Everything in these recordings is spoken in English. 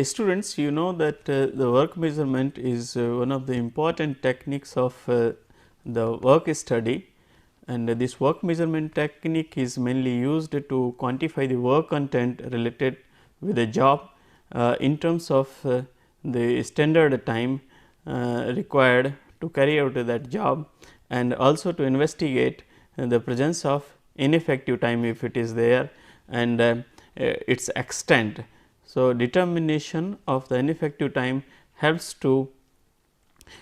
Students, you know that the work measurement is one of the important techniques of the work study, and this work measurement technique is mainly used to quantify the work content related with a job in terms of the standard time required to carry out that job, and also to investigate the presence of ineffective time if it is there, and its extent. So, determination of the ineffective time helps to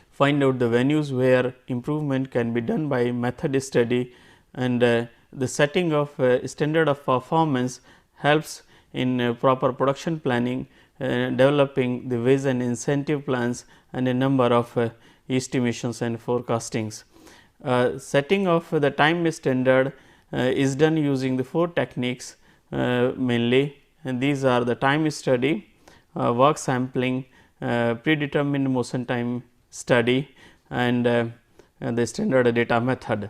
find out the venues where improvement can be done by method study, and the setting of standard of performance helps in proper production planning, developing the wage and incentive plans, and a number of estimations and forecastings. Setting of the time standard is done using the 4 techniques mainly, and these are the time study, work sampling, predetermined motion time study, and the standard data method.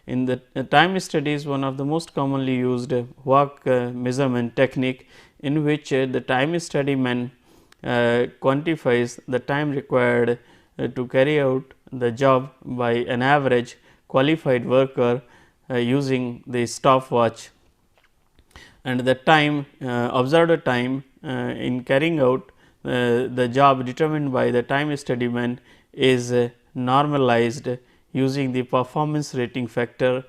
In the time study is one of the most commonly used work measurement technique, in which the time study man quantifies the time required to carry out the job by an average qualified worker using the stopwatch, and the time observed time in carrying out the job determined by the time study man is normalized using the performance rating factor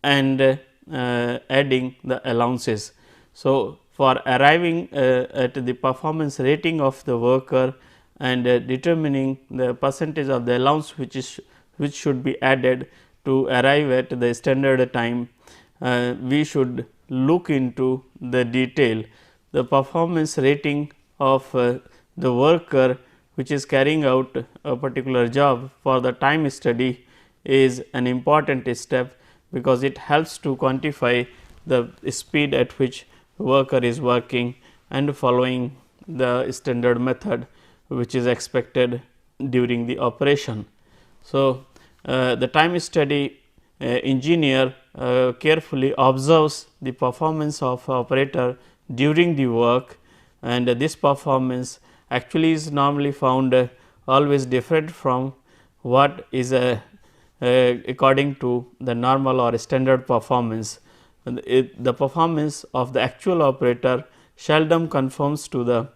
and adding the allowances. So, for arriving at the performance rating of the worker and determining the percentage of the allowance which should be added to arrive at the standard time, we should look into the detail. The performance rating of the worker which is carrying out a particular job for the time study is an important step, because it helps to quantify the speed at which worker is working and following the standard method which is expected during the operation. So, the time study engineer carefully observes the performance of operator during the work, and this performance actually is normally found always different from what is according to the normal or standard performance. The performance of the actual operator seldom conforms to the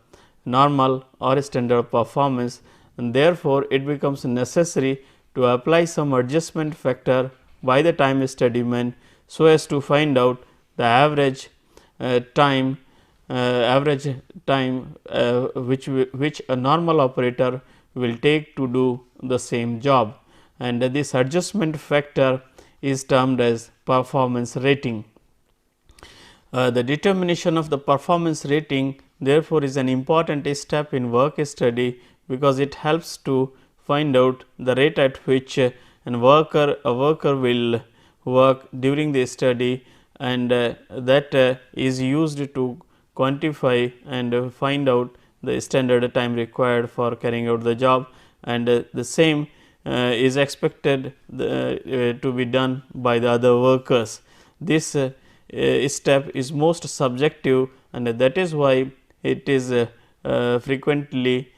normal or standard performance, and therefore, it becomes necessary to apply some adjustment factor by the time study man, so as to find out the average time which a normal operator will take to do the same job, and this adjustment factor is termed as performance rating. The determination of the performance rating therefore is an important step in work study, because it helps to find out the rate at which a worker will work during the study, and that is used to quantify and find out the standard time required for carrying out the job, and the same is expected to be done by the other workers. This step is most subjective, and that is why it is frequently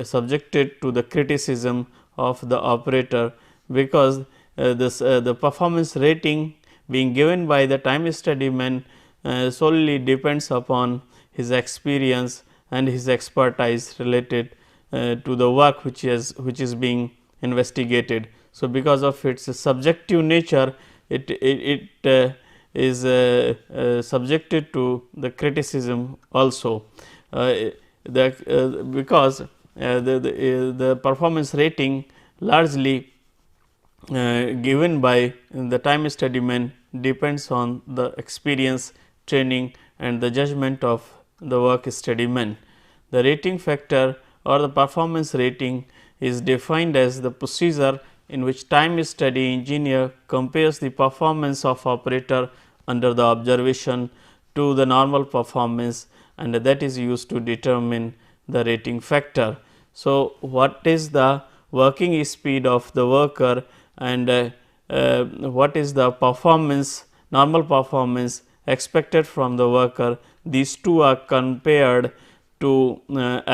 subjected to the criticism of the operator, because the performance rating being given by the time study man solely depends upon his experience and his expertise related to the work which is being investigated. So, because of its subjective nature, it is subjected to the criticism also, because the performance rating largely given by the time study man depends on the experience, training, and the judgment of the work study man. The rating factor or the performance rating is defined as the procedure in which time study engineer compares the performance of operator under the observation to the normal performance, and that is used to determine the rating factor. So, what is the working speed of the worker, and what is the performance, normal performance expected from the worker? These two are compared to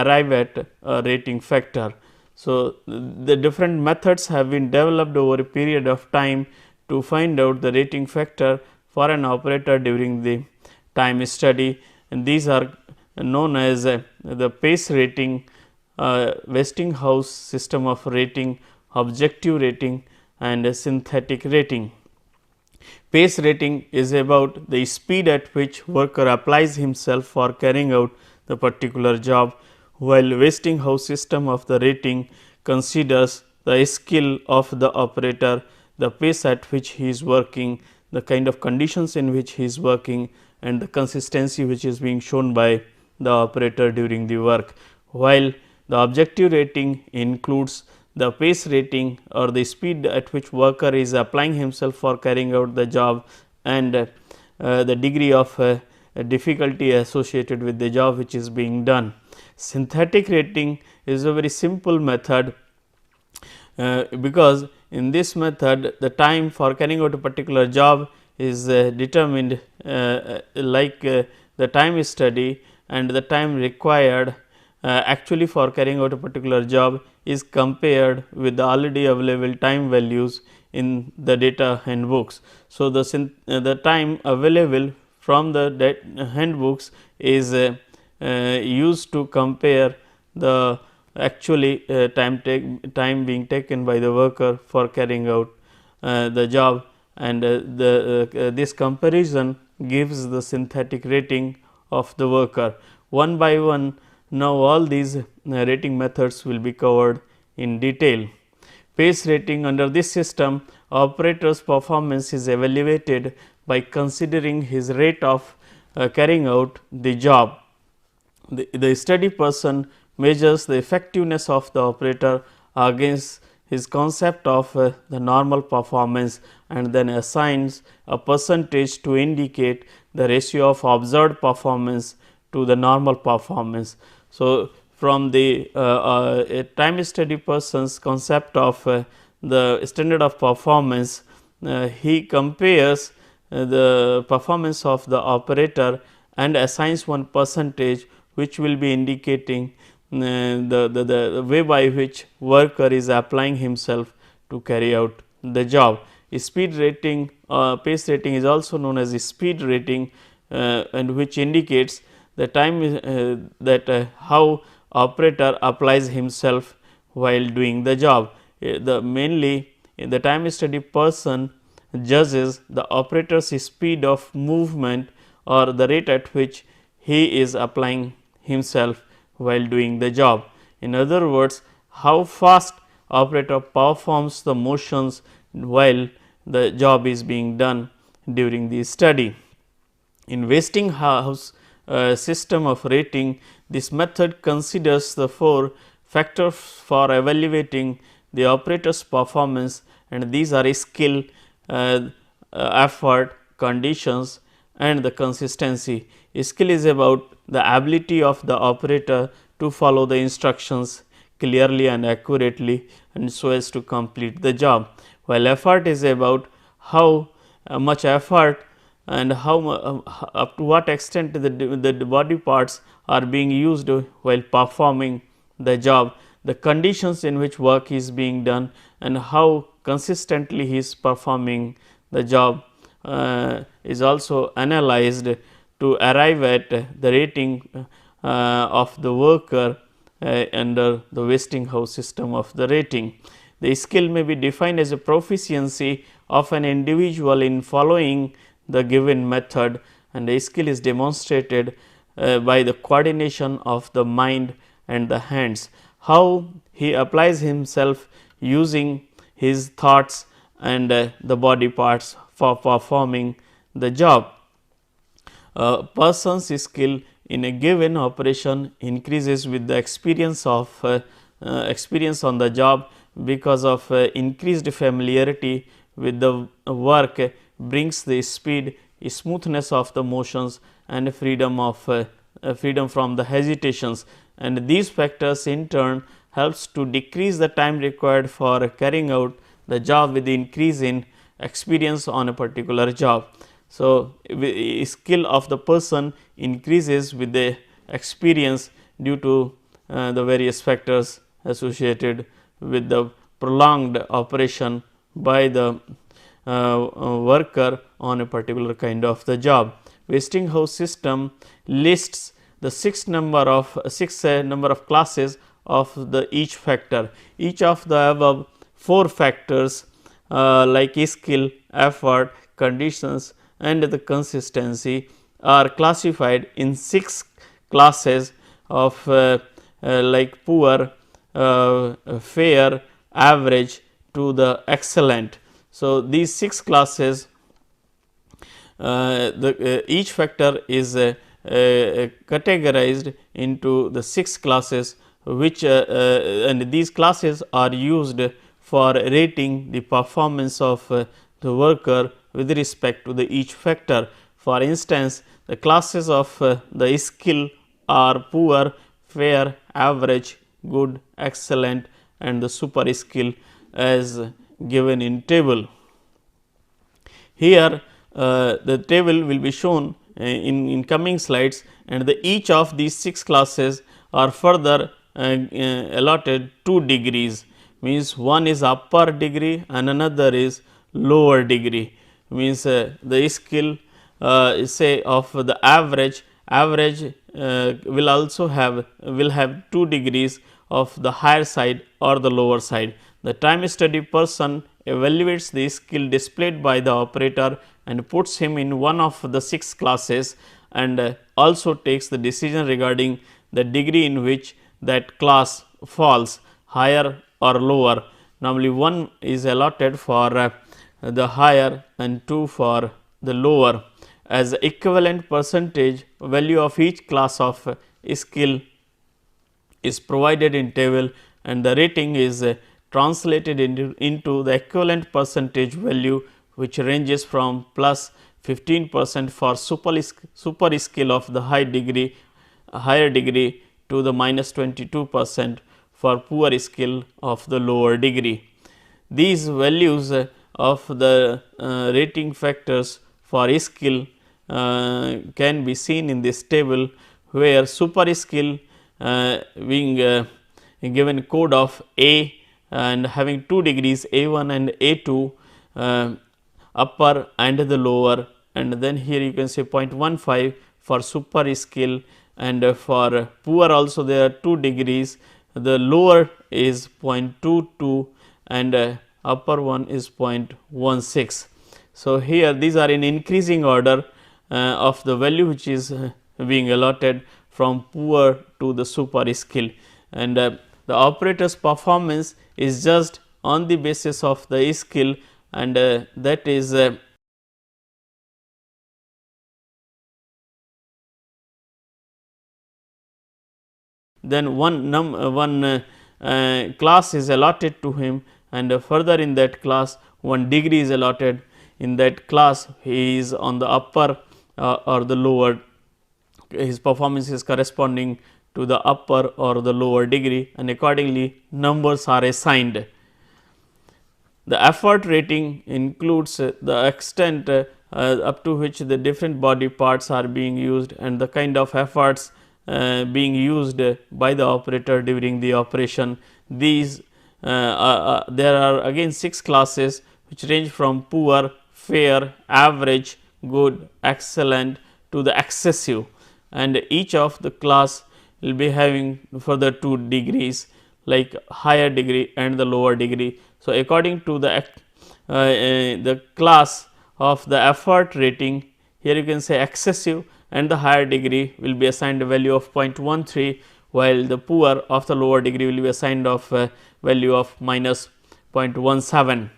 arrive at a rating factor. So, the different methods have been developed over a period of time to find out the rating factor for an operator during the time study, and these are known as the Pace rating, Westinghouse system of rating, objective rating and a synthetic rating. Pace rating is about the speed at which worker applies himself for carrying out the particular job, while Westinghouse system of the rating considers the skill of the operator, the pace at which he is working, the kind of conditions in which he is working and the consistency which is being shown by the operator during the work, while the objective rating includes the pace rating or the speed at which worker is applying himself for carrying out the job and the degree of difficulty associated with the job which is being done. Synthetic rating is a very simple method because in this method the time for carrying out a particular job is determined like the time study, and the time required actually for carrying out a particular job is compared with the already available time values in the data handbooks. So, the time available from the handbooks is used to compare the actually time being taken by the worker for carrying out the job, and this comparison gives the synthetic rating of the worker. One by one, now all these rating methods will be covered in detail. Pace rating: under this system, operator's performance is evaluated by considering his rate of carrying out the job. The study person measures the effectiveness of the operator against his concept of the normal performance and then assigns a percentage to indicate the ratio of observed performance to the normal performance. So, from the time study person's concept of the standard of performance, he compares the performance of the operator and assigns one percentage, which will be indicating the way by which worker is applying himself to carry out the job. Speed rating, pace rating is also known as a speed rating, and which indicates the time that how operator applies himself while doing the job. The mainly the time study person judges the operator's speed of movement or the rate at which he is applying himself while doing the job. In other words, how fast operator performs the motions while the job is being done during the study. In Westinghouse system of rating, this method considers the 4 factors for evaluating the operator's performance, and these are skill, effort, conditions and the consistency. Skill is about the ability of the operator to follow the instructions clearly and accurately and so as to complete the job, while effort is about how much effort and how up to what extent the body parts are being used while performing the job, the conditions in which work is being done and how consistently he is performing the job is also analyzed to arrive at the rating of the worker under the Westinghouse system of the rating. The skill may be defined as a proficiency of an individual in following the given method, and the skill is demonstrated by the coordination of the mind and the hands, how he applies himself using his thoughts and the body parts for performing the job. A person's skill in a given operation increases with the experience of experience on the job, because of increased familiarity with the work brings the speed, smoothness of the motions and freedom of freedom from the hesitations, and these factors in turn helps to decrease the time required for carrying out the job with the increase in experience on a particular job. So, skill of the person increases with the experience due to the various factors associated with the prolonged operation by the worker on a particular kind of the job. Westinghouse system lists the number of classes of the each factor. Each of the above 4 factors like skill, effort, conditions and the consistency are classified in 6 classes of like poor, fair, average to the excellent. So, these 6 classes each factor is categorized into the 6 classes, which and these classes are used for rating the performance of the worker with respect to the each factor. For instance, the classes of the skill are poor, fair, average, good, excellent and the super skill as given in table. Here the table will be shown in coming slides, and each of these 6 classes are further allotted 2 degrees, means one is upper degree and another is lower degree, means the skill say of the average will also have 2 degrees of the higher side or the lower side. The time study person evaluates the skill displayed by the operator and puts him in one of the 6 classes, and also takes the decision regarding the degree in which that class falls, higher or lower. Normally 1 is allotted for the higher and 2 for the lower. As equivalent percentage value of each class of skill is provided in table, and the rating is translated into the equivalent percentage value, which ranges from plus 15% for super skill of the higher degree to the minus 22% for poor skill of the lower degree. These values of the rating factors for skill can be seen in this table, where super skill being given code of A and having 2 degrees A1 and A2 upper and the lower, and then here you can say 0.15 for super skill, and for poor also there are 2 degrees, the lower is 0.22 and upper one is 0.16. So, here these are in increasing order of the value which is being allotted from poor to the super skill, and the operator's performance is judged on the basis of the skill, and that is then one class is allotted to him, and further in that class 1 degree is allotted. In that class he is on the upper or the lower, his performance is corresponding to the upper or the lower degree, and accordingly numbers are assigned. The effort rating includes the extent up to which the different body parts are being used and the kind of efforts being used by the operator during the operation. These there are again 6 classes which range from poor, fair, average, good, excellent to the excessive, and each of the class will be having further 2 degrees like higher degree and the lower degree. So, according to the class of the effort rating, here you can say excessive and the higher degree will be assigned a value of 0.13, while the poor of the lower degree will be assigned of value of minus 0.17.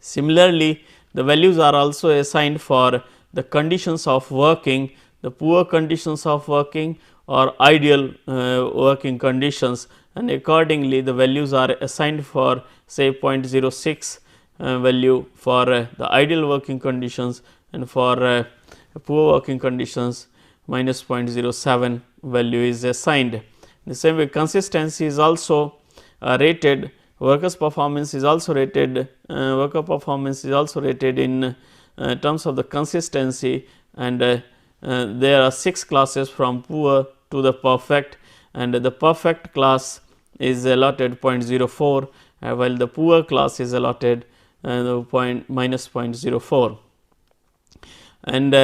Similarly, the values are also assigned for the conditions of working. The poor conditions of working or ideal working conditions, and accordingly the values are assigned for say 0.06 value for the ideal working conditions, and for poor working conditions minus 0.07 value is assigned. The same way consistency is also rated, workers performance is also rated, worker performance is also rated in terms of the consistency, and there are 6 classes from poor to the perfect, and the perfect class is allotted 0.04, while the poor class is allotted minus 0.04. And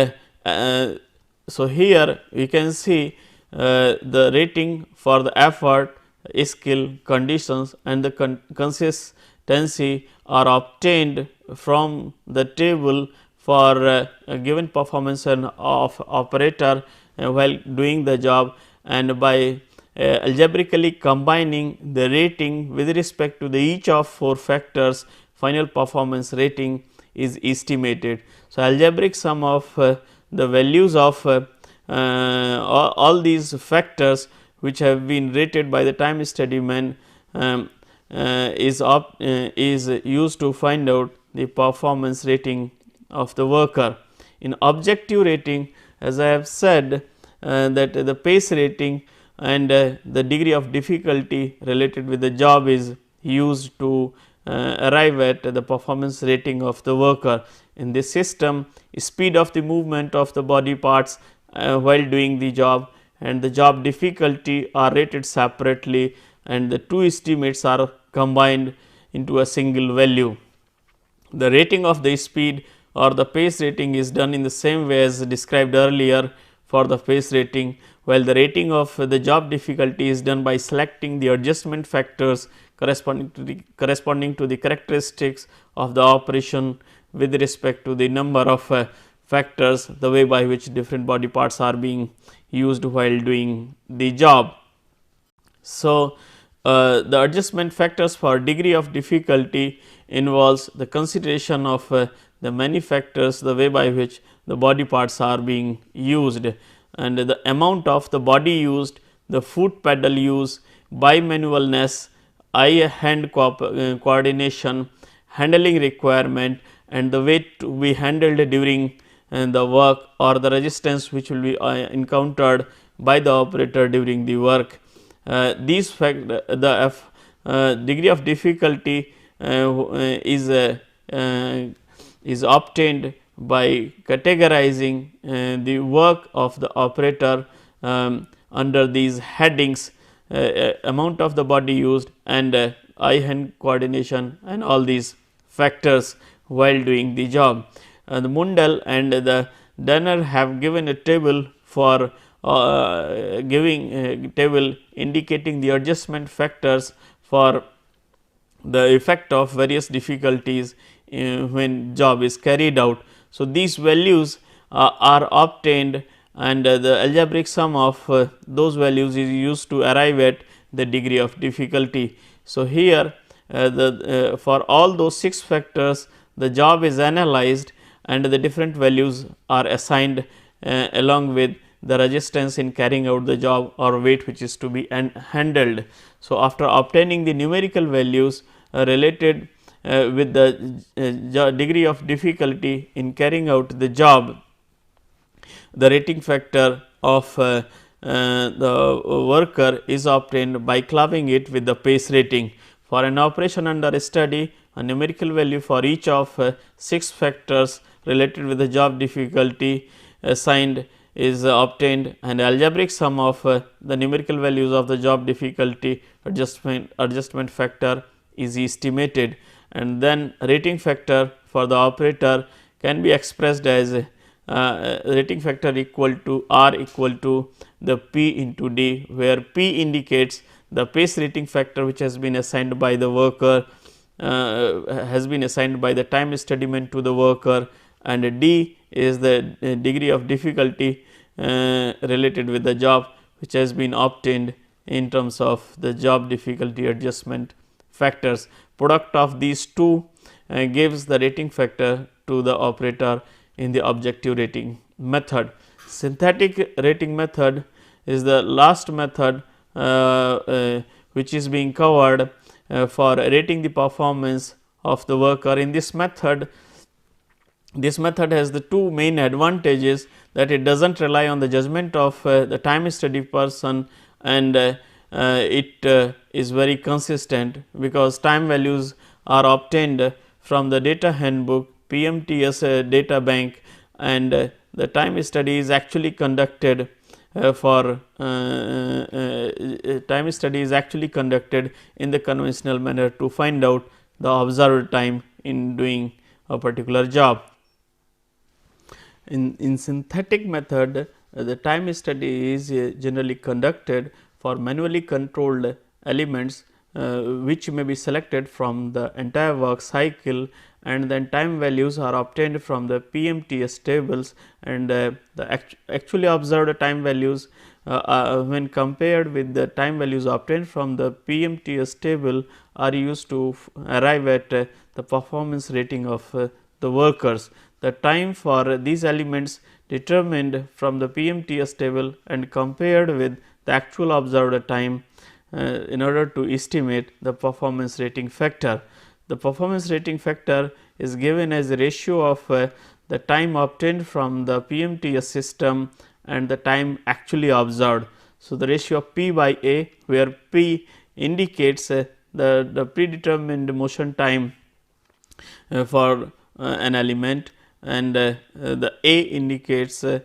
so here we can see the rating for the effort, skill, conditions and the consistency are obtained from the table for a given performance of operator while doing the job, and by algebraically combining the rating with respect to the each of 4 factors, final performance rating is estimated. So, algebraic sum of the values of all these factors which have been rated by the time study man is used to find out the performance rating of the worker. In objective rating, as I have said, that the pace rating and the degree of difficulty related with the job is used to arrive at the performance rating of the worker. In this system, speed of the movement of the body parts while doing the job and the job difficulty are rated separately, and the two estimates are combined into a single value. The rating of the speed or the pace rating is done in the same way as described earlier for the pace rating, while the rating of the job difficulty is done by selecting the adjustment factors corresponding to the characteristics of the operation with respect to the number of factors, the way by which different body parts are being used while doing the job. So, the adjustment factors for degree of difficulty involves the consideration of the many factors, the way by which the body parts are being used, and the amount of the body used, the foot pedal use, bimanualness, eye hand coordination, handling requirement and the weight to be handled during the work, or the resistance which will be encountered by the operator during the work. These degree of difficulty is obtained by categorizing the work of the operator under these headings, amount of the body used and eye hand coordination and all these factors while doing the job. The Mundell and the Danner have given a table for table indicating the adjustment factors for the effect of various difficulties when job is carried out. So, these values are obtained, and the algebraic sum of those values is used to arrive at the degree of difficulty. So, here for all those 6 factors the job is analyzed and the different values are assigned along with the resistance in carrying out the job or weight which is to be handled. So, after obtaining the numerical values related with the degree of difficulty in carrying out the job, the rating factor of the worker is obtained by clubbing it with the pace rating. For an operation under study, a numerical value for each of 6 factors related with the job difficulty assigned is obtained, and algebraic sum of the numerical values of the job difficulty adjustment factor is estimated, and then rating factor for the operator can be expressed as rating factor equal to R equal to the P into D, where P indicates the pace rating factor which has been assigned by the worker, has been assigned by the time study man to the worker, and D is the degree of difficulty related with the job which has been obtained in terms of the job difficulty adjustment factors. Product of these two gives the rating factor to the operator in the objective rating method. Synthetic rating method is the last method which is being covered for rating the performance of the worker. In this method has the two main advantages, that it does not rely on the judgment of the time study person, and it is very consistent because time values are obtained from the data handbook, PMTS data bank, and the time study is actually conducted for time study is actually conducted in the conventional manner to find out the observed time in doing a particular job. In synthetic method, the time study is generally conducted for manually controlled elements which may be selected from the entire work cycle, and then time values are obtained from the PMTS tables, and the actually observed time values when compared with the time values obtained from the PMTS table are used to arrive at the performance rating of the workers. The time for these elements determined from the PMTS table and compared with the actual observed time in order to estimate the performance rating factor. The performance rating factor is given as a ratio of the time obtained from the PMTS system and the time actually observed. So, the ratio of P by A, where P indicates the predetermined motion time for an element, and the A indicates the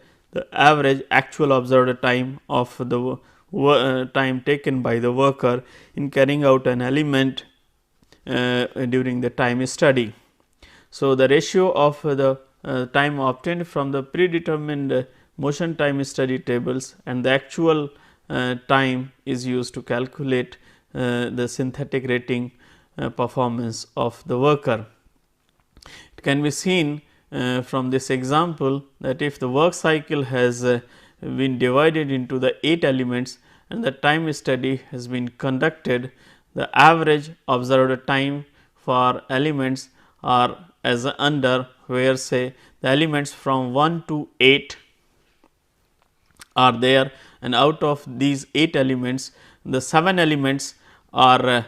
average actual observed time of the time taken by the worker in carrying out an element during the time study. So, the ratio of the time obtained from the predetermined motion time study tables and the actual time is used to calculate the synthetic rating performance of the worker. It can be seen from this example that if the work cycle has been divided into the 8 elements and the time study has been conducted, the average observed time for elements are as under, where say the elements from 1 to 8 are there, and out of these 8 elements the 7 elements are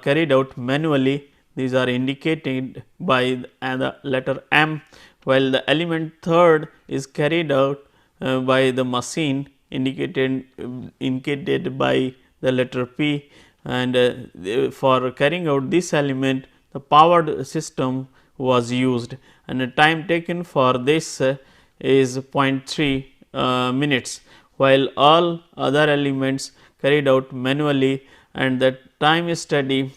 carried out manually. These are indicated by the letter M, while the element third is carried out by the machine indicated by the letter P, and for carrying out this element the powered system was used, and the time taken for this is 0.3 minutes, while all other elements carried out manually, and the time study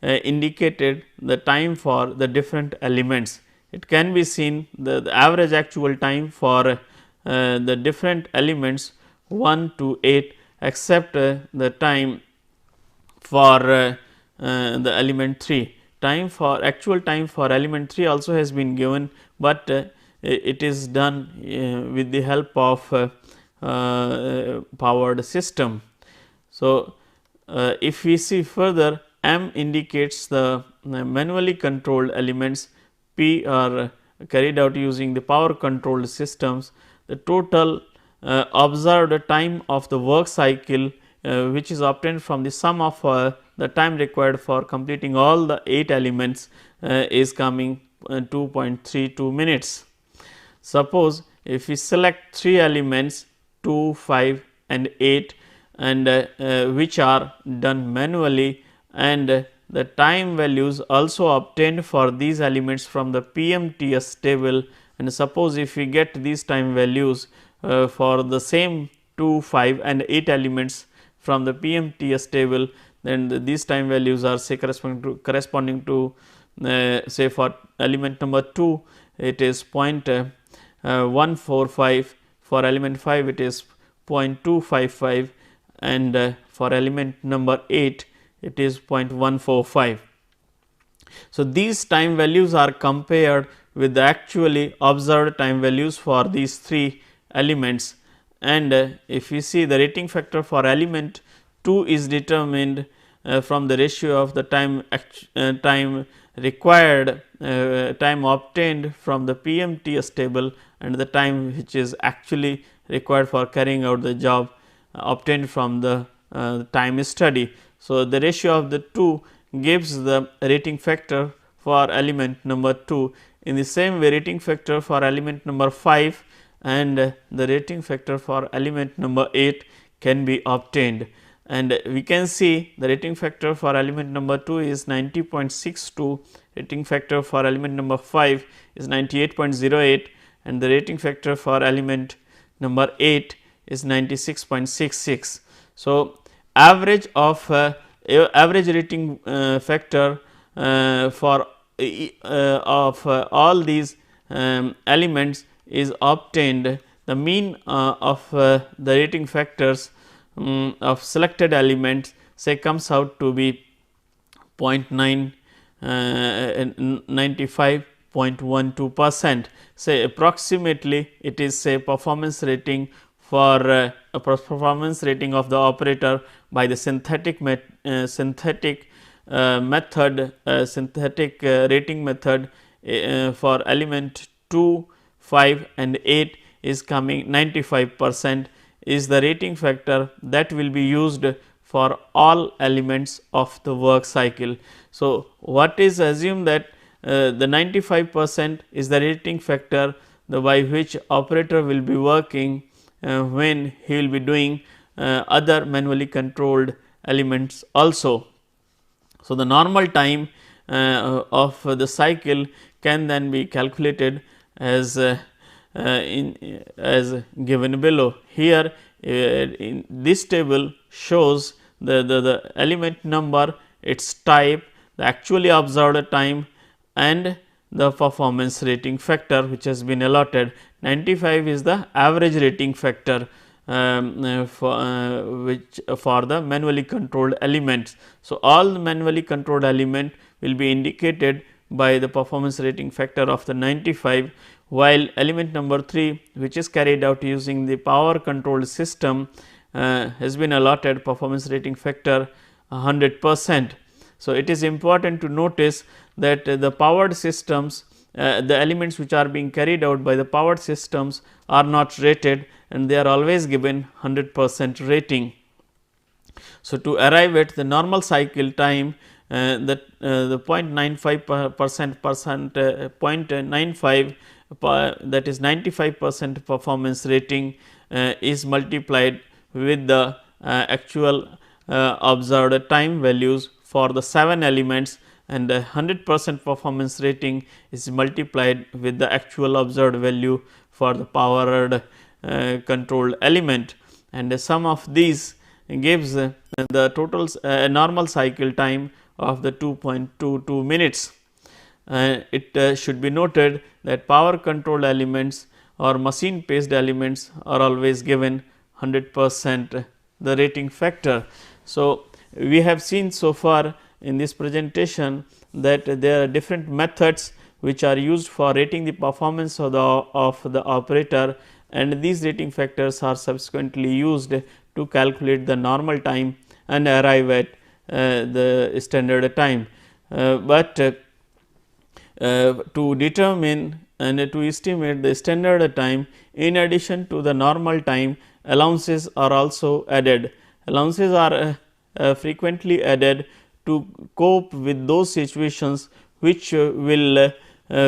indicated the time for the different elements. It can be seen the average actual time for the different elements 1 to 8, except the time for the element 3. Time for actual time for element 3 also has been given, but it is done with the help of powered system. So, if we see further, M indicates the manually controlled elements, P are carried out using the power controlled systems. The total observed time of the work cycle which is obtained from the sum of the time required for completing all the 8 elements is coming 2.32 minutes. Suppose if we select 3 elements 2, 5 and 8, and which are done manually, and the time values also obtained for these elements from the PMTS table, and suppose if we get these time values for the same 2, 5 and 8 elements from the PMTS table, then these time values are say corresponding to say for element number 2 it is 0.145, for element 5 it is 0.255, and for element number 8 it is 0.145. So, these time values are compared with the actually observed time values for these 3 elements, and if we see the rating factor for element 2 is determined from the ratio of the time required, time obtained from the PMTS table, and the time which is actually required for carrying out the job obtained from the time study. So, the ratio of the 2 gives the rating factor for element number 2. In the same way, rating factor for element number 5 and the rating factor for element number 8 can be obtained, and we can see the rating factor for element number 2 is 90.62, rating factor for element number 5 is 98.08, and the rating factor for element number 8 is 96.66. So, average of average rating factor for of all these elements is obtained. The mean of the rating factors of selected elements say comes out to be 0.9 95.12%. Say approximately it is a performance rating for a performance rating of the operator by the synthetic synthetic rating method for element 2, 5 and 8 is coming 95% is the rating factor that will be used for all elements of the work cycle. So, what is assumed that the 95% is the rating factor by which operator will be working when he will be doing other manually controlled elements also. So, the normal time of the cycle can then be calculated as given below. Here in this table shows the element number, its type, the actually observed time and the performance rating factor which has been allotted. 95 is the average rating factor for the manually controlled elements. So, all the manually controlled element will be indicated by the performance rating factor of the 95, while element number 3 which is carried out using the power controlled system has been allotted performance rating factor 100%. So, it is important to notice that the powered systems, the elements which are being carried out by the powered systems are not rated and they are always given 100% rating. So, to arrive at the normal cycle time, the 0.95 0.95 that is 95% performance rating is multiplied with the actual observed time values for the 7 elements, and 100% performance rating is multiplied with the actual observed value for the powered controlled element, and the sum of these gives the total normal cycle time of the 2.22 minutes. It should be noted that power controlled elements or machine paced elements are always given 100% the rating factor. So, we have seen so far in this presentation that there are different methods which are used for rating the performance of the operator, and these rating factors are subsequently used to calculate the normal time and arrive at the standard time. But to determine and to estimate the standard time, in addition to the normal time, allowances are also added. Allowances are frequently added to cope with those situations which will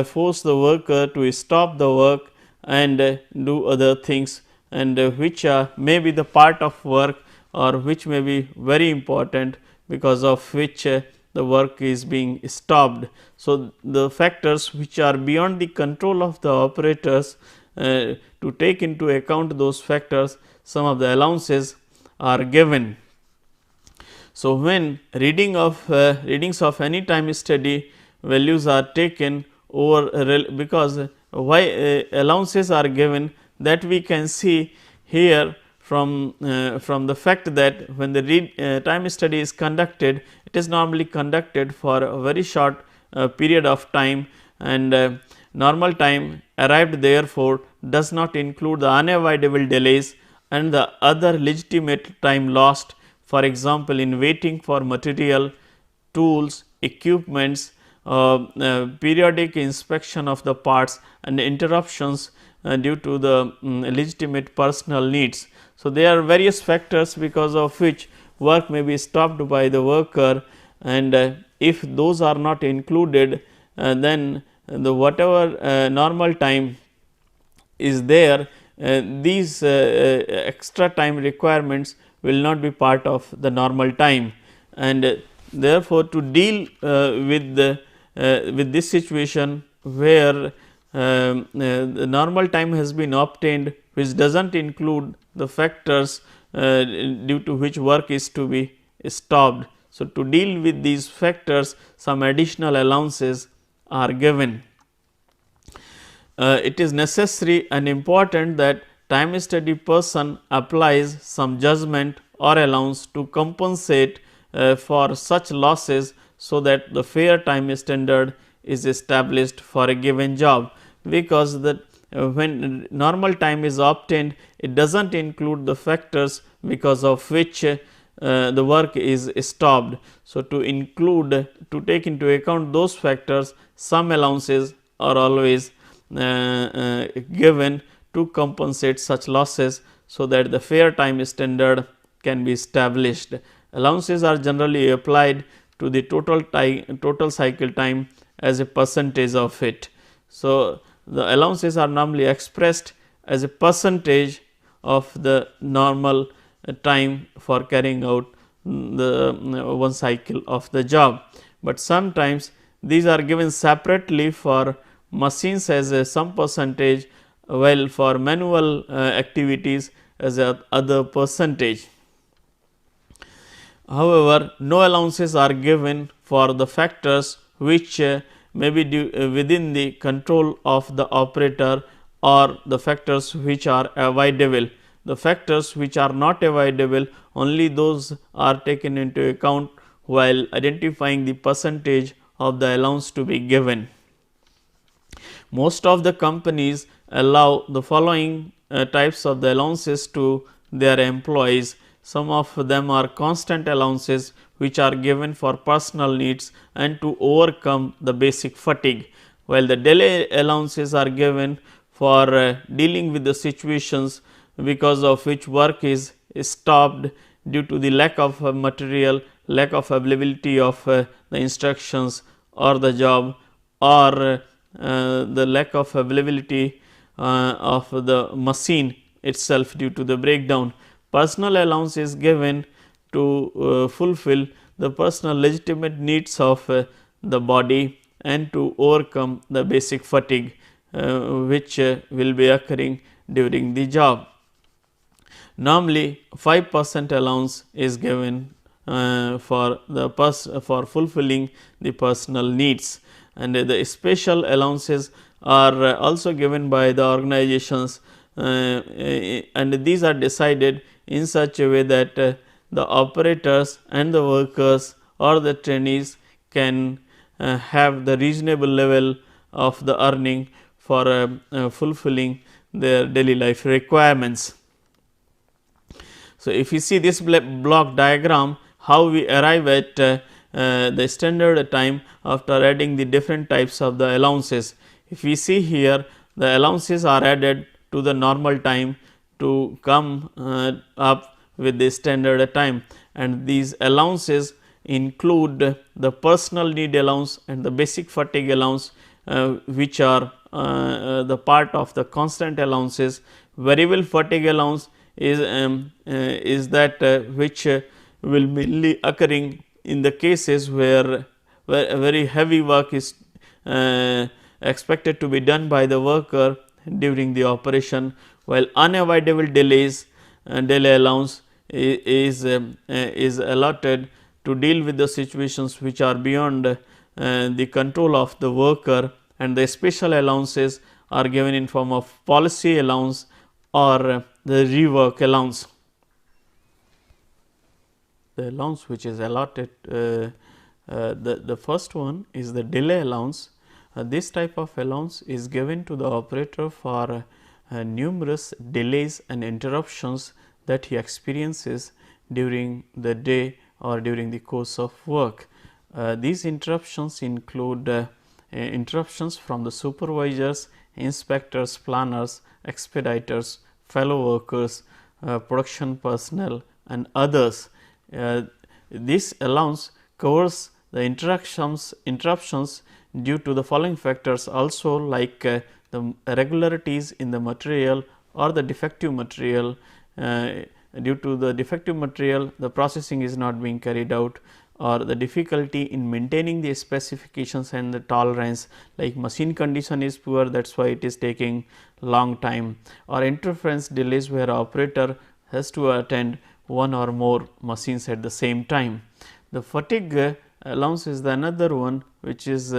force the worker to stop the work and do other things, and which may be the part of work or which may be very important, because of which the work is being stopped. So, the factors which are beyond the control of the operators, to take into account those factors, some of the allowances are given. So, when readings of any time steady values are taken over, because why allowances are given, that we can see here from the fact that when the time study is conducted, it is normally conducted for a very short period of time, and normal time arrived therefore does not include the unavoidable delays and the other legitimate time lost, for example, in waiting for material, tools, equipments, periodic inspection of the parts and interruptions due to the legitimate personal needs. So, there are various factors because of which work may be stopped by the worker, and if those are not included, then the whatever normal time is there, these extra time requirements will not be part of the normal time, and therefore, to deal with this situation where the normal time has been obtained which does not include the factors due to which work is to be stopped. So, to deal with these factors, some additional allowances are given. It is necessary and important that time study person applies some judgment or allowance to compensate for such losses, so that the fair time standard is established for a given job, because when normal time is obtained, it does not include the factors because of which the work is stopped. So, to take into account those factors, some allowances are always given to compensate such losses, so that the fair time standard can be established. Allowances are generally applied to the total cycle time as a percentage of it. So, the allowances are normally expressed as a percentage of the normal time for carrying out the one cycle of the job, but sometimes these are given separately for machines as a some percentage, while for manual activities as a other percentage. However, no allowances are given for the factors which may be within the control of the operator, or the factors which are avoidable. The factors which are not avoidable, only those are taken into account while identifying the percentage of the allowance to be given. Most of the companies allow the following types of the allowances to their employees. Some of them are constant allowances, which are given for personal needs and to overcome the basic fatigue, while the delay allowances are given for dealing with the situations because of which work is stopped due to the lack of material, lack of availability of the instructions or the job, or the lack of availability of the machine itself due to the breakdown. Personal allowance is given to fulfill the personal legitimate needs of the body and to overcome the basic fatigue which will be occurring during the job. Normally 5% allowance is given for fulfilling the personal needs, and the special allowances are also given by the organizations, and these are decided in such a way that the operators and the workers or the trainees can have the reasonable level of the earning for fulfilling their daily life requirements. So, if you see this block diagram, how we arrive at the standard time after adding the different types of the allowances. If we see here, the allowances are added to the normal time to come up with the standard time, and these allowances include the personal need allowance and the basic fatigue allowance, which are the part of the constant allowances. Variable fatigue allowance is that which will mainly occurring in the cases where very heavy work is expected to be done by the worker during the operation, while unavoidable delays delay allowance is allotted to deal with the situations which are beyond the control of the worker, and the special allowances are given in form of policy allowance or the rework allowance. The allowance which is allotted, the first one is the delay allowance. This type of allowance is given to the operator for numerous delays and interruptions that he experiences during the day or during the course of work. These interruptions include interruptions from the supervisors, inspectors, planners, expeditors, fellow workers, production personnel and others. This allowance covers the interruptions due to the following factors also, like the irregularities in the material or the defective material. Due to the defective material, the processing is not being carried out, or the difficulty in maintaining the specifications and the tolerance, like machine condition is poor, that is why it is taking long time, or interference delays where operator has to attend one or more machines at the same time. The fatigue allowance is the another one which is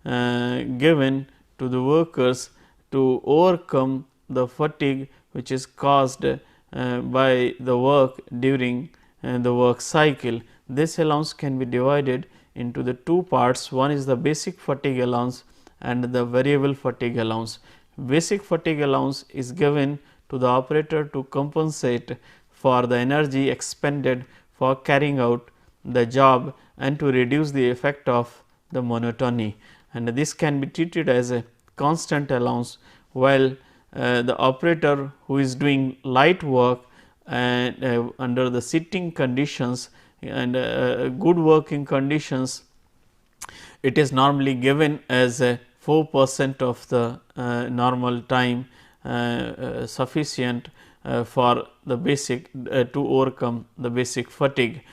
given to the workers to overcome the fatigue which is caused by the work during the work cycle. This allowance can be divided into the two parts. One is the basic fatigue allowance and the variable fatigue allowance. Basic fatigue allowance is given to the operator to compensate for the energy expended for carrying out the job and to reduce the effect of the monotony, and this can be treated as a constant allowance, while the operator who is doing light work and under the sitting conditions and good working conditions, it is normally given as a 4% of the normal time sufficient for the basic to overcome the basic fatigue,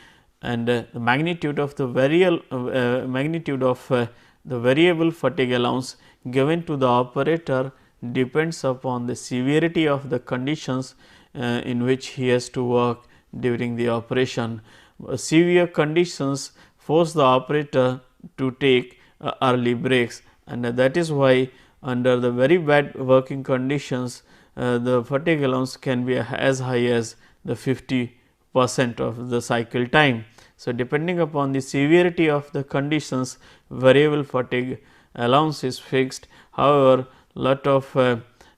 and the magnitude of the variable fatigue allowance given to the operator depends upon the severity of the conditions in which he has to work during the operation. Severe conditions force the operator to take early breaks, and that is why under the very bad working conditions the fatigue allowance can be as high as the 50% of the cycle time. So, depending upon the severity of the conditions, variable fatigue allowance is fixed. However, lot of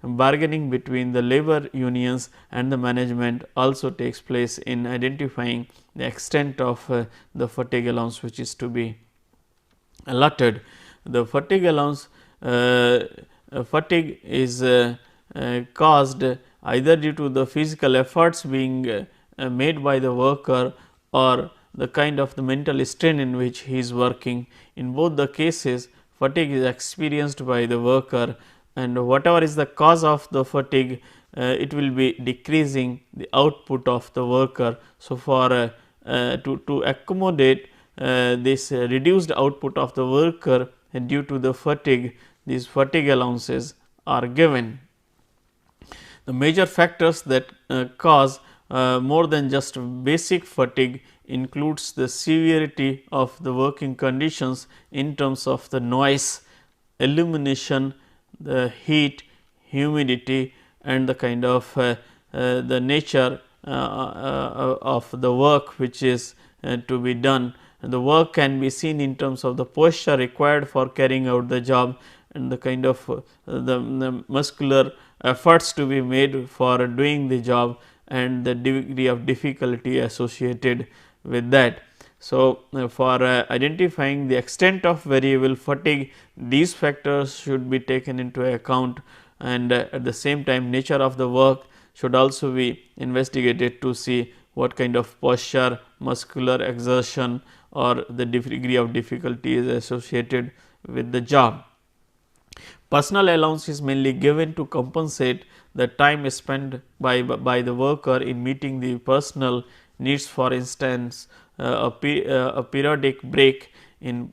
bargaining between the labor unions and the management also takes place in identifying the extent of the fatigue allowance which is to be allotted. The fatigue allowance fatigue is caused either due to the physical efforts being made by the worker or the kind of the mental strain in which he is working. In both the cases, fatigue is experienced by the worker, and whatever is the cause of the fatigue, it will be decreasing the output of the worker. So, for to accommodate this reduced output of the worker due to the fatigue, these fatigue allowances are given. The major factors that cause more than just basic fatigue includes the severity of the working conditions in terms of the noise, illumination, the heat, humidity, and the kind of the nature of the work which is to be done. And the work can be seen in terms of the posture required for carrying out the job and the kind of the muscular efforts to be made for doing the job and the degree of difficulty associated with that. So, for identifying the extent of variable fatigue, these factors should be taken into account, and at the same time nature of the work should also be investigated to see what kind of posture, muscular exertion or the degree of difficulty is associated with the job. Personal allowance is mainly given to compensate the time spent by the worker in meeting the personal needs, for instance a periodic break in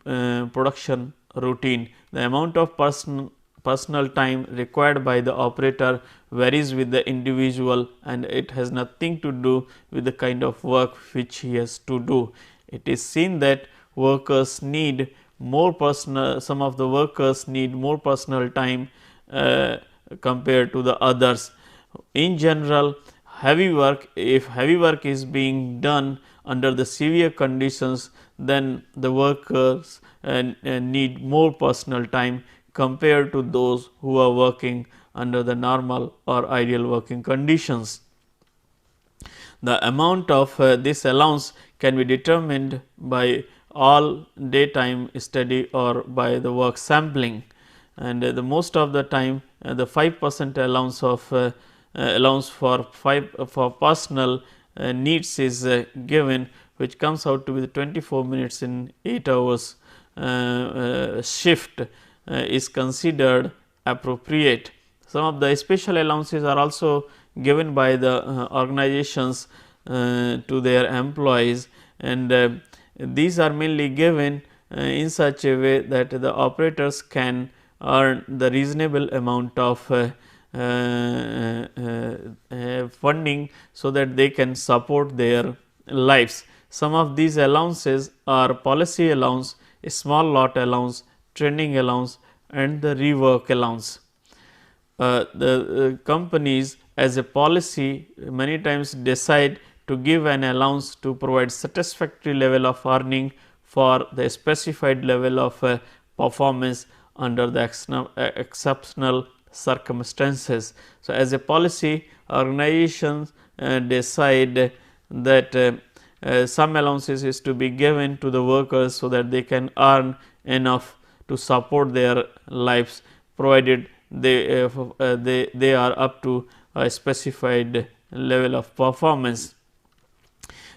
production routine. The amount of personal time required by the operator varies with the individual, and it has nothing to do with the kind of work which he has to do. It is seen that workers need more personal, some of the workers need more personal time compared to the others. In general, heavy work, if heavy work is being done under the severe conditions, then the workers need more personal time compared to those who are working under the normal or ideal working conditions. The amount of this allowance can be determined by all daytime study or by the work sampling, and the most of the time the 5% allowance of allowance for personal needs is given, which comes out to be the 24 minutes in 8 hours shift is considered appropriate. Some of the special allowances are also given by the organizations to their employees, and these are mainly given in such a way that the operators can earn the reasonable amount of funding, so that they can support their lives. Some of these allowances are policy allowance, a small lot allowance, training allowance, and the rework allowance. The companies as a policy many times decide to give an allowance to provide satisfactory level of earning for the specified level of performance under the exceptional circumstances. So, as a policy, organizations decide that some allowances is to be given to the workers, so that they can earn enough to support their lives, provided they are up to a specified level of performance.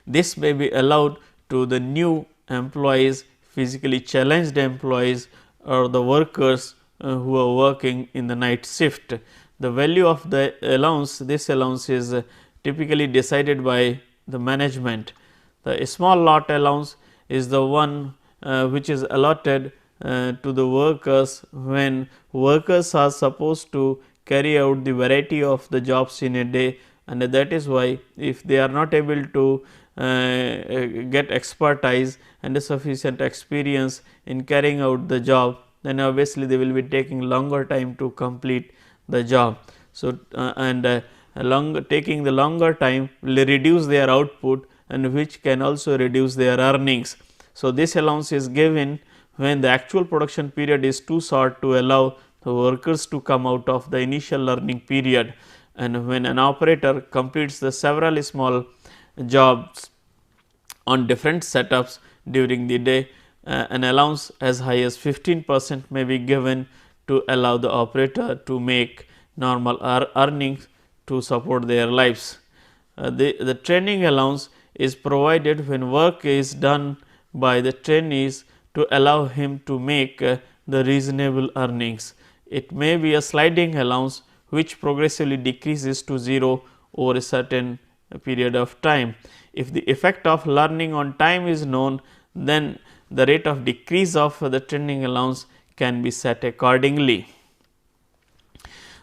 This may be allowed to the new employees, physically challenged employees, or the workers who are working in the night shift. The value of the allowance, this allowance is typically decided by the management. The small lot allowance is the one which is allotted to the workers when workers are supposed to carry out the variety of the jobs in a day, and that is why if they are not able to get expertise and sufficient experience in carrying out the job, then obviously they will be taking longer time to complete the job. So, taking the longer time will reduce their output, and which can also reduce their earnings. So, this allowance is given when the actual production period is too short to allow the workers to come out of the initial learning period, and when an operator completes the several small jobs on different setups during the day, an allowance as high as 15% may be given to allow the operator to make normal earnings to support their lives. The training allowance is provided when work is done by the trainees to allow him to make the reasonable earnings. It may be a sliding allowance which progressively decreases to 0 over a certain period of time. If the effect of learning on time is known, then the rate of decrease of the training allowance can be set accordingly.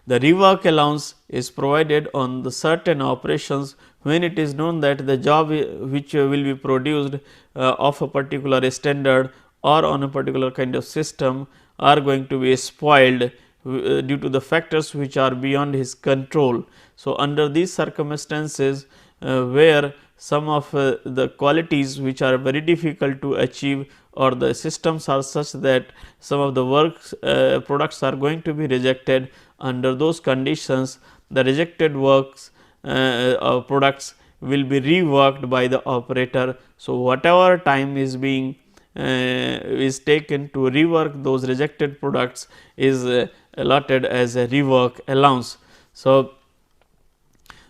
The rework allowance is provided on the certain operations when it is known that the job which will be produced of a particular standard or on a particular kind of system are going to be spoiled due to the factors which are beyond his control. So, under these circumstances where some of the qualities which are very difficult to achieve, or the systems are such that some of the works products are going to be rejected, under those conditions the rejected works or products will be reworked by the operator. So, whatever time is being is taken to rework those rejected products is allotted as a rework allowance. So,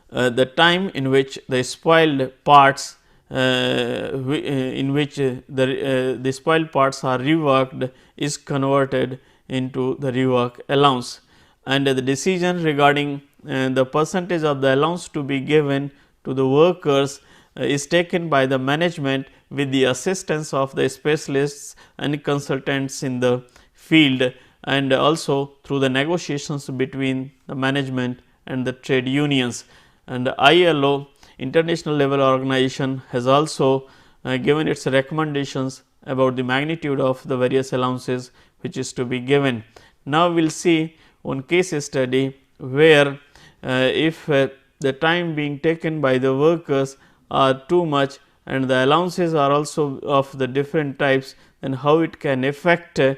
the time in which the spoiled parts in which the spoiled parts are reworked is converted into the rework allowance, and the decision regarding the percentage of the allowance to be given to the workers is taken by the management with the assistance of the specialists and consultants in the field, and also through the negotiations between the management and the trade unions. And the ILO, International Labour Organization, has also given its recommendations about the magnitude of the various allowances which is to be given. Now, we will see one case study where if the time being taken by the workers are too much and the allowances are also of the different types, then how it can affect the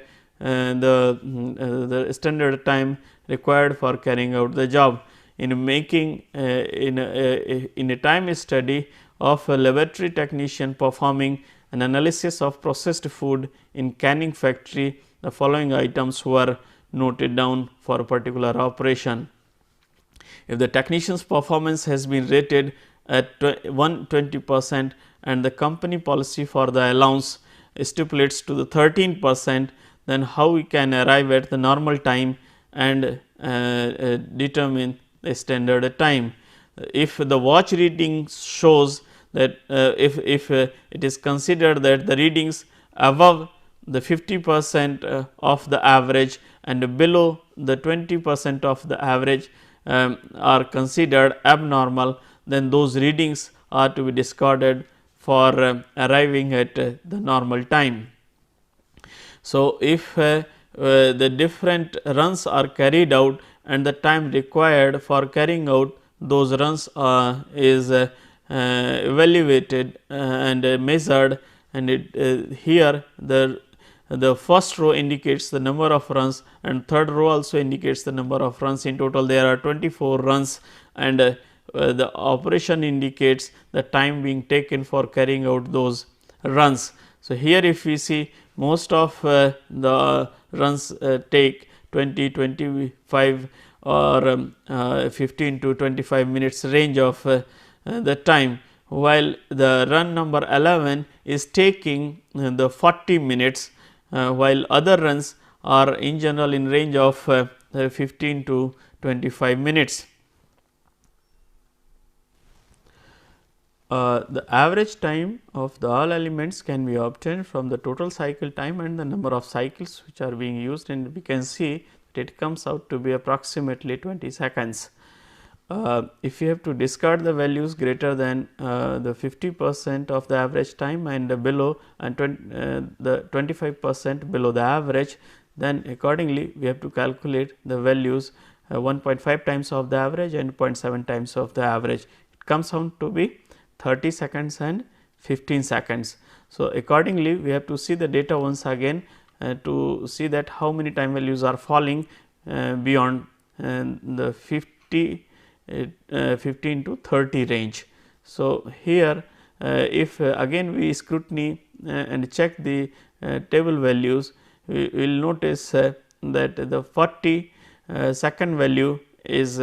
standard time required for carrying out the job. In making in a time study of a laboratory technician performing an analysis of processed food in canning factory, the following items were noted down for a particular operation. If the technician's performance has been rated at 120% and the company policy for the allowance stipulates to the 13%, then how we can arrive at the normal time and determine the standard time. If the watch reading shows that if it is considered that the readings above the 50% of the average and below the 20% of the average are considered abnormal, then those readings are to be discarded for arriving at the normal time. So, if the different runs are carried out and the time required for carrying out those runs is evaluated and measured, and here the first row indicates the number of runs and third row also indicates the number of runs. In total there are 24 runs, and the operation indicates the time being taken for carrying out those runs. So, here if we see most of the runs take 20, 25 or 15 to 25 minutes range of the time, while the run number 11 is taking the 40 minutes, while other runs are in general in range of 15 to 25 minutes. The average time of the all elements can be obtained from the total cycle time and the number of cycles which are being used, and we can see that it comes out to be approximately 20 seconds. If you have to discard the values greater than the 50% of the average time and below and the 25% below the average, then accordingly we have to calculate the values 1.5 times of the average and 0.7 times of the average. It comes out to be 30 seconds and 15 seconds. So, accordingly we have to see the data once again to see that how many time values are falling beyond the 15 to 30 range. So, here if again we scrutiny and check the table values, we will notice that the 40 second value is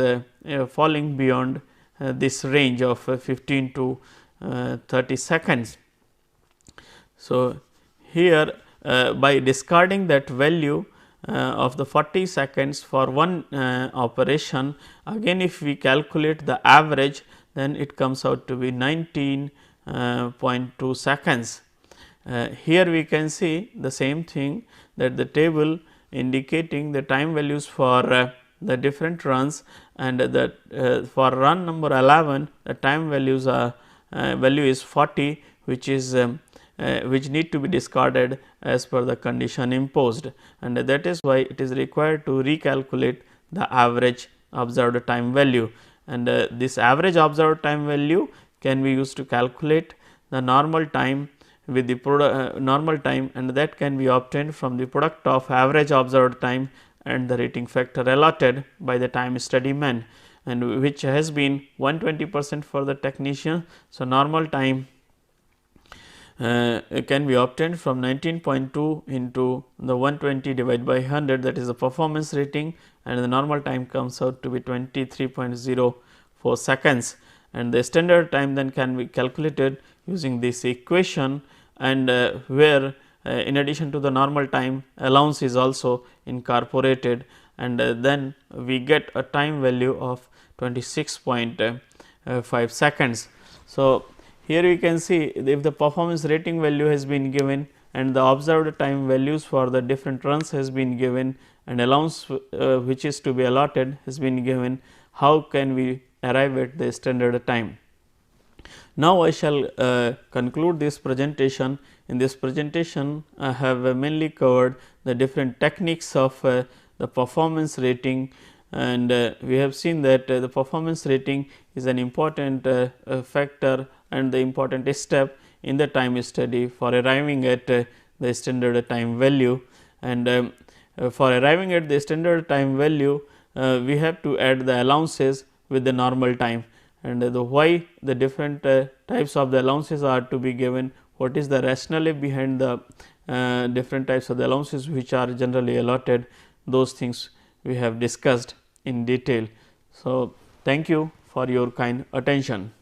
falling beyond this range of 15 to 30 seconds. So, here by discarding that value of the 40 seconds for one operation, again if we calculate the average, then it comes out to be 19.2 seconds. Here we can see the same thing, that the table indicating the time values for the different runs, and that for run number 11 the time values are value is 40, which is which need to be discarded as per the condition imposed, and that is why it is required to recalculate the average observed time value, and this average observed time value can be used to calculate the normal time with the normal time, and that can be obtained from the product of average observed time and the rating factor allotted by the time study man, and which has been 120% for the technician. So, normal time can be obtained from 19.2 into the 120 divided by 100, that is the performance rating, and the normal time comes out to be 23.04 seconds, and the standard time then can be calculated using this equation, and where in addition to the normal time allowance is also incorporated, and then we get a time value of 26.5 seconds. So, here we can see if the performance rating value has been given and the observed time values for the different runs has been given and allowance which is to be allotted has been given, how can we arrive at the standard time. Now, I shall conclude this presentation. In this presentation, I have mainly covered the different techniques of the performance rating, and we have seen that the performance rating is an important factor and the important step in the time study for arriving at the standard time value, and for arriving at the standard time value we have to add the allowances with the normal time, and the why the different types of the allowances are to be given, what is the rationale behind the different types of the allowances which are generally allotted, those things we have discussed in detail. So, thank you for your kind attention.